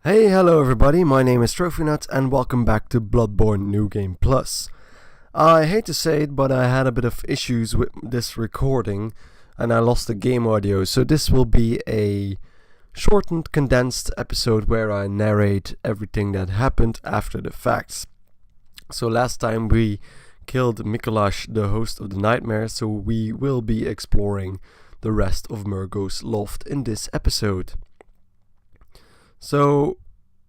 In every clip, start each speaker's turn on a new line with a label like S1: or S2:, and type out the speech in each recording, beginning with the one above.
S1: Hey, hello everybody, my name is TrophyNut and welcome back to Bloodborne New Game Plus. I hate to say it, but I had a bit of issues with this recording and I lost the game audio, so this will be a shortened, condensed episode where I narrate everything that happened after the facts. So last time we killed Mikolash, the host of the nightmare, so we will be exploring the rest of Murgo's loft in this episode. So,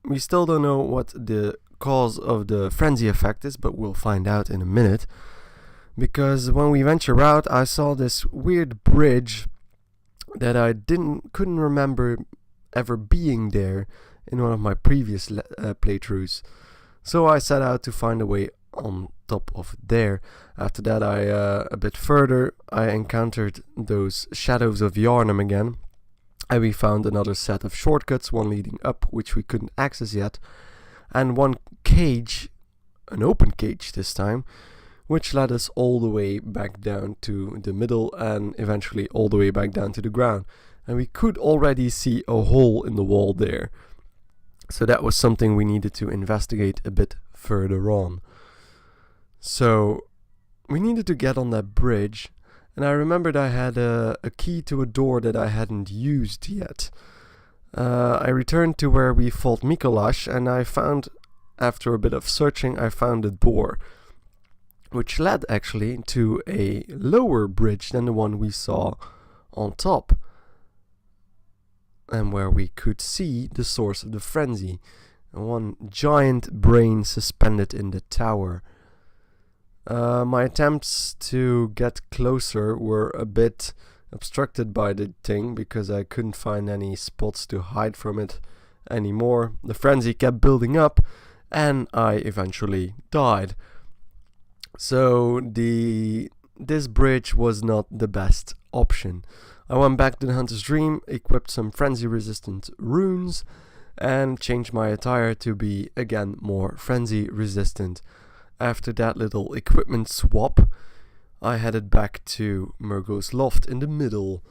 S1: we still don't know what the cause of the frenzy effect is, but we'll find out in a minute. Because when we venture out, I saw this weird bridge that I couldn't remember ever being there in one of my previous playthroughs. So I set out to find a way on top of there. After that, a bit further, I encountered those shadows of Yharnam again. And we found another set of shortcuts, one leading up, which we couldn't access yet, and one cage, an open cage this time, which led us all the way back down to the middle and eventually all the way back down to the ground. And we could already see a hole in the wall there. So that was something we needed to investigate a bit further on. So we needed to get on that bridge. And I remembered I had a key to a door that I hadn't used yet. I returned to where we fought Mikolash, and I found, after a bit of searching, I found a door, which led actually to a lower bridge than the one we saw on top, and where we could see the source of the frenzy, one giant brain suspended in the tower. My attempts to get closer were a bit obstructed by the thing because I couldn't find any spots to hide from it anymore. The frenzy kept building up and I eventually died. So this bridge was not the best option. I went back to the Hunter's Dream, equipped some frenzy resistant runes and changed my attire to be again more frenzy resistant. After that little equipment swap, I headed back to Murgo's loft in the middle.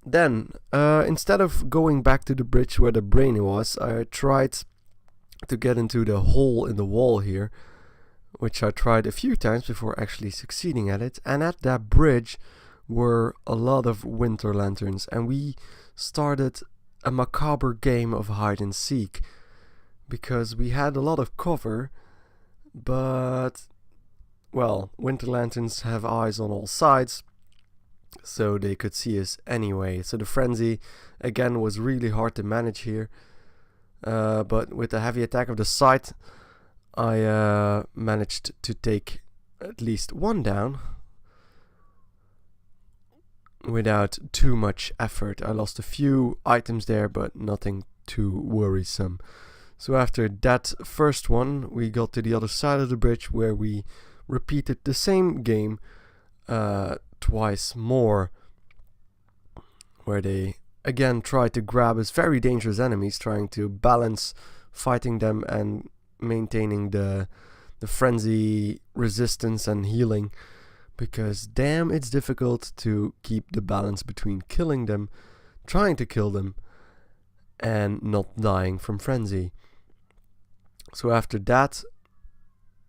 S1: Then, instead of going back to the bridge where the brain was, I tried to get into the hole in the wall here, which I tried a few times before actually succeeding at it. And at that bridge were a lot of winter lanterns, and we started a macabre game of hide and seek, because we had a lot of cover. But, well, winter lanterns have eyes on all sides, so they could see us anyway. So the frenzy, again, was really hard to manage here. But with the heavy attack of the sight, I managed to take at least one down without too much effort. I lost a few items there, but nothing too worrisome. So after that first one, we got to the other side of the bridge where we repeated the same game twice more, where they again tried to grab us, very dangerous enemies, trying to balance fighting them and maintaining the frenzy resistance and healing, because damn, it's difficult to keep the balance between killing them, trying to kill them, and not dying from frenzy. So after that,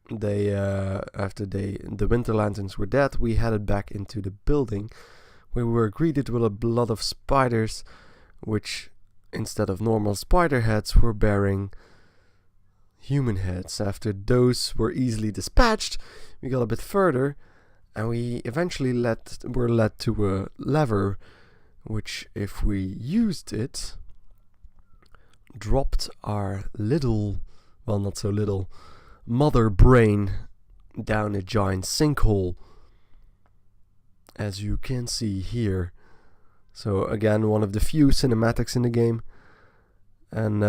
S1: the winter lanterns were dead, we headed back into the building, where we were greeted with a lot of spiders, which instead of normal spider heads were bearing human heads. After those were easily dispatched, we got a bit further, and we eventually were led to a lever, which, if we used it, dropped our little, well, not so little, mother brain down a giant sinkhole, as you can see here. So again, one of the few cinematics in the game, and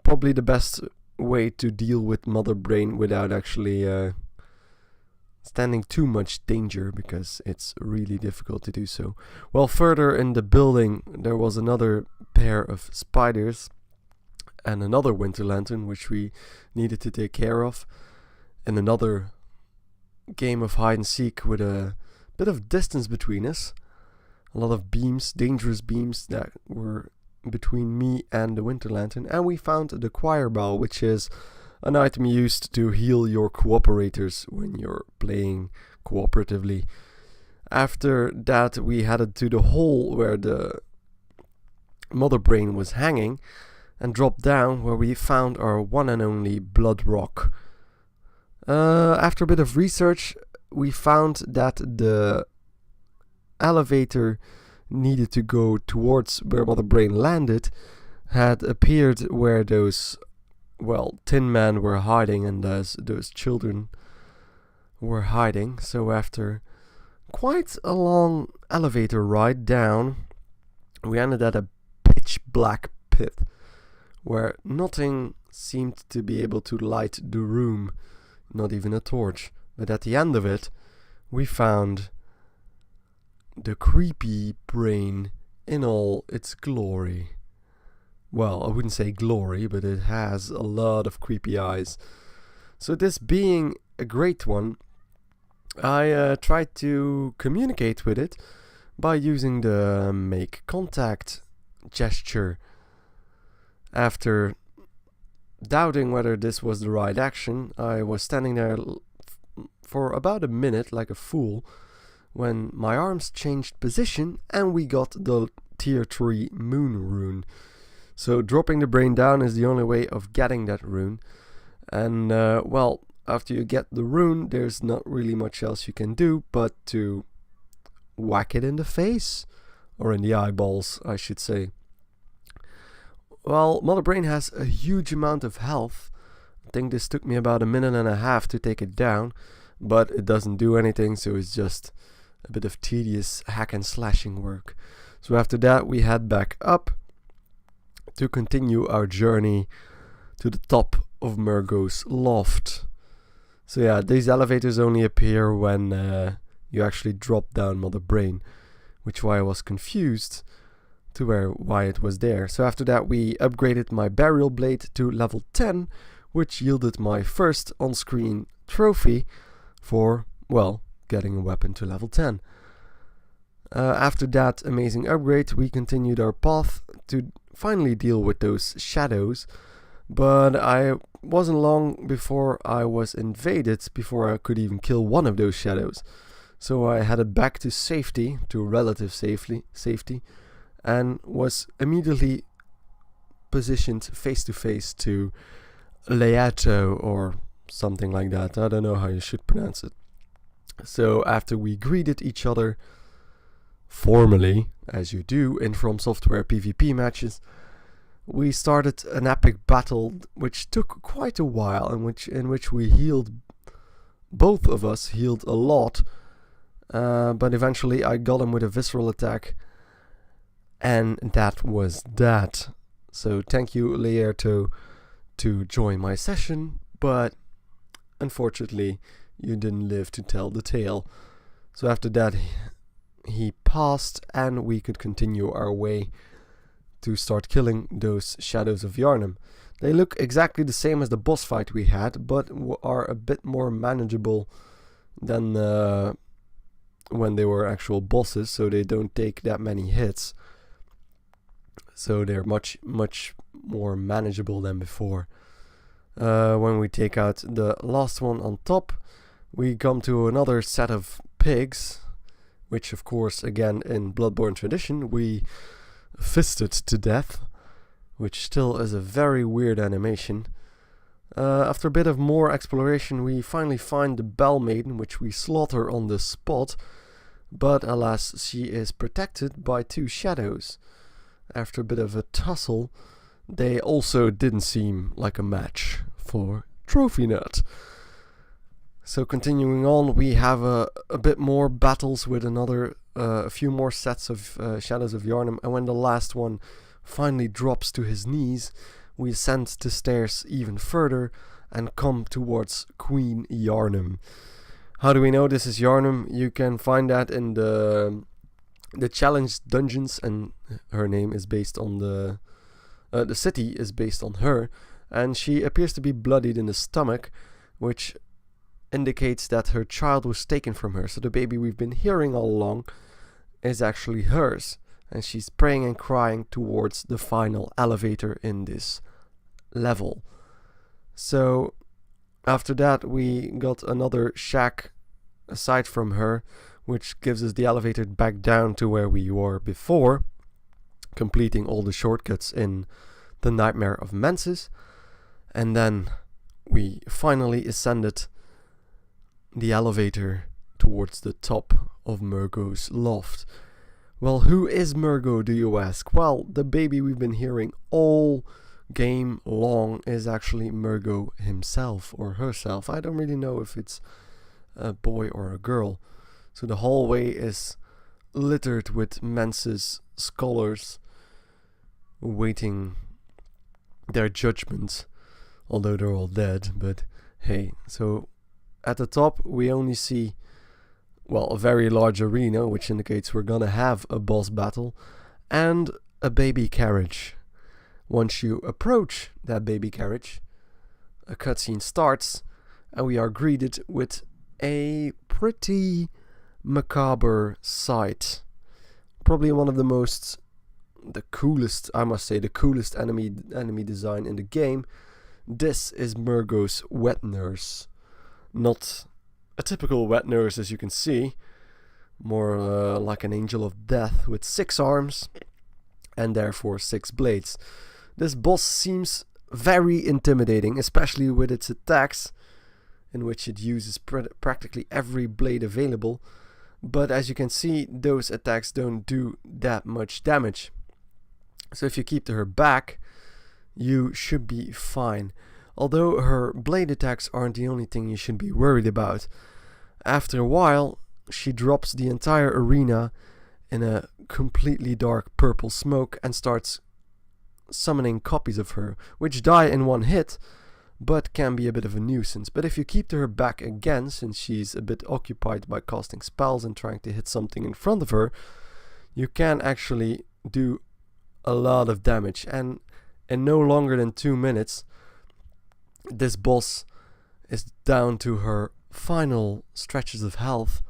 S1: probably the best way to deal with mother brain without actually standing too much danger, because it's really difficult to do so. Well, further in the building there was another pair of spiders and another winter lantern, which we needed to take care of, and another game of hide and seek with a bit of distance between us. A lot of beams, dangerous beams that were between me and the Winter Lantern, and we found the choir bell, which is an item used to heal your cooperators when you're playing cooperatively. After that, we headed to the hole where the Mother Brain was hanging and dropped down, where we found our one and only Blood Rock. After a bit of research, we found that the elevator needed to go towards where Mother Brain landed had appeared where those, tin men were hiding, and those children were hiding. So after quite a long elevator ride down, we ended at a pitch black pit where nothing seemed to be able to light the room, not even a torch. But at the end of it, we found the creepy brain in all its glory. Well, I wouldn't say glory, but it has a lot of creepy eyes. So this being a great one, I tried to communicate with it by using the make contact gesture. After doubting whether this was the right action, I was standing there for about a minute like a fool when my arms changed position and we got the tier 3 moon rune. So dropping the brain down is the only way of getting that rune. And after you get the rune, there's not really much else you can do but to whack it in the face, or in the eyeballs, I should say. Well, Mother Brain has a huge amount of health. I think this took me about a minute and a half to take it down, but it doesn't do anything, so it's just a bit of tedious hack and slashing work. So after that, we head back up to continue our journey to the top of Murgo's loft. So yeah, these elevators only appear when you actually drop down Mother Brain, which why I was confused to why it was there. So after that, we upgraded my burial blade to level 10, which yielded my first on-screen trophy for, getting a weapon to level 10. After that amazing upgrade, we continued our path to finally deal with those shadows, but I wasn't long before I was invaded, before I could even kill one of those shadows. So I headed back to safety, to relative safety, and was immediately positioned face to face to Leato or something like that. I don't know how you should pronounce it. So after we greeted each other formally, as you do in From Software PvP matches, we started an epic battle which took quite a while, in which we healed, both of us healed a lot, but eventually I got him with a visceral attack, and that was that. So thank you, Leerto, to join my session, but unfortunately you didn't live to tell the tale. So after that he passed, and we could continue our way to start killing those Shadows of Yharnam. They look exactly the same as the boss fight we had, but are a bit more manageable than when they were actual bosses, so they don't take that many hits. So they're much more manageable than before. When we take out the last one on top, we come to another set of pigs, which of course, again in Bloodborne tradition, we fisted to death, which still is a very weird animation. After a bit of more exploration, we finally find the Bell Maiden, which we slaughter on the spot, but alas, she is protected by two shadows. After a bit of a tussle, they also didn't seem like a match for Trophy Nut. So continuing on, we have a bit more battles with a few more sets of Shadows of Yharnam, and when the last one finally drops to his knees, we ascend the stairs even further and come towards Queen Yharnam. How do we know this is Yharnam? You can find that in the challenge dungeons, and her name is based on the city is based on her, and she appears to be bloodied in the stomach, which indicates that her child was taken from her. So the baby we've been hearing all along is actually hers, and she's praying and crying towards the final elevator in this level. So after that we got another shack aside from her, which gives us the elevator back down to where we were before, completing all the shortcuts in the Nightmare of Menses. And then we finally ascended the elevator towards the top of Murgo's loft. Well, who is Murgo, do you ask? Well, the baby we've been hearing all game long is actually Murgo himself or herself. I don't really know if it's a boy or a girl. So the hallway is littered with Menses scholars waiting their judgment, although they're all dead. But hey, so at the top we only see, well, a very large arena, which indicates we're gonna have a boss battle, and a baby carriage. Once you approach that baby carriage, a cutscene starts, and we are greeted with a pretty macabre sight. Probably one of the coolest, I must say, the coolest enemy design in the game. This is Murgo's wet nurse. Not a typical wet nurse, as you can see, more like an angel of death with 6 arms and therefore 6 blades. This boss seems very intimidating, especially with its attacks, in which it uses practically every blade available. But as you can see, those attacks don't do that much damage. So if you keep to her back, you should be fine. Although her blade attacks aren't the only thing you should be worried about. After a while, she drops the entire arena in a completely dark purple smoke and starts summoning copies of her, which die in one hit, but can be a bit of a nuisance. But if you keep to her back again, since she's a bit occupied by casting spells and trying to hit something in front of her, you can actually do a lot of damage. And in no longer than 2 minutes, this boss is down to her final stretches of health,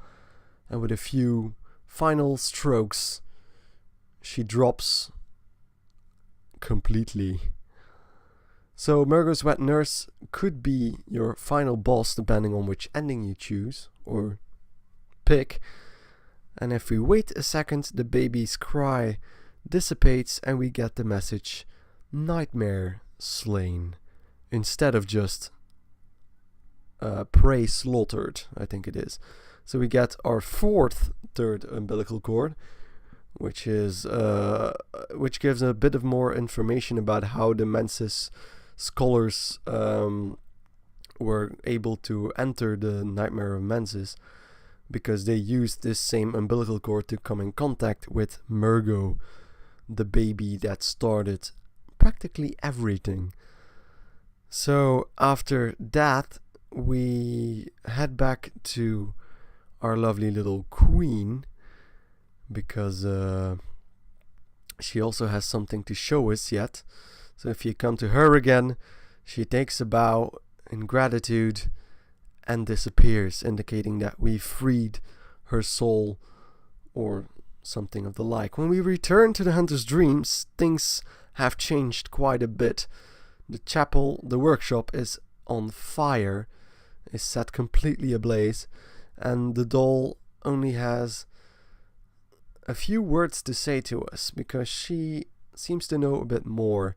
S1: and with a few final strokes, she drops completely. So Murgo's wet nurse could be your final boss, depending on which ending you choose or pick. And if we wait a second, the baby's cry dissipates and we get the message "Nightmare slain," instead of just prey slaughtered, I think it is. So we get our 4th third umbilical cord, which gives a bit of more information about how the Menses scholars were able to enter the Nightmare of Menses, because they used this same umbilical cord to come in contact with Murgo, the baby that started practically everything. So after that, we head back to our lovely little queen, because she also has something to show us yet. So if you come to her again, she takes a bow in gratitude and disappears, indicating that we freed her soul or something of the like. When we return to the Hunter's Dreams, things have changed quite a bit. The chapel, the workshop, is on fire, is set completely ablaze, and the doll only has a few words to say to us, because she seems to know a bit more.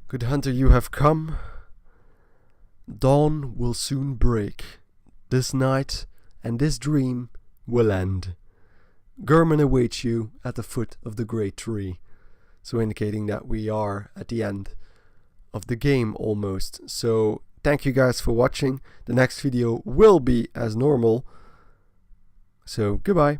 S1: "Good hunter, you have come. Dawn will soon break. This night and this dream will end. Gurman awaits you at the foot of the great tree." So indicating that we are at the end of the game almost. So thank you guys for watching. The next video will be as normal. So goodbye.